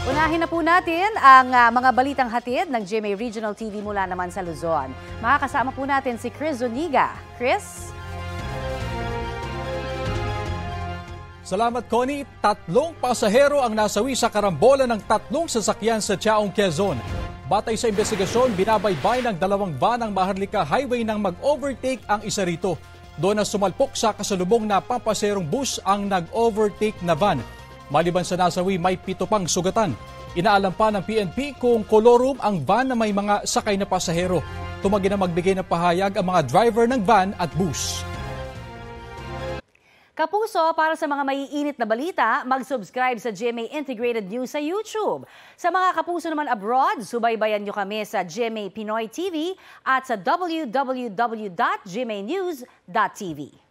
Unahin na po natin ang mga balitang hatid ng GMA Regional TV mula naman sa Luzon. Makakasama po natin si Chris Zuniga. Chris? Salamat, Connie. 3 pasahero ang nasawi sa karambola ng 3 sasakyan sa Chaong, Quezon. Batay sa investigasyon, binabaybay ng 2 van ang Maharlika Highway nang mag-overtake ang isa rito. Doon na sumalpok sa kasalubong na pampaserong bus ang nag-overtake na van. Maliban sa nasawi, may 7 pang sugatan. Inaalam pa ng PNP kung kolorum ang van na may mga sakay na pasahero. Tumagi na magbigay ng pahayag ang mga driver ng van at bus. Kapuso, para sa mga maiinit na balita, mag-subscribe sa GMA Integrated News sa YouTube. Sa mga kapuso naman abroad, subaybayan nyo kami sa GMA Pinoy TV at sa www.gmanews.tv.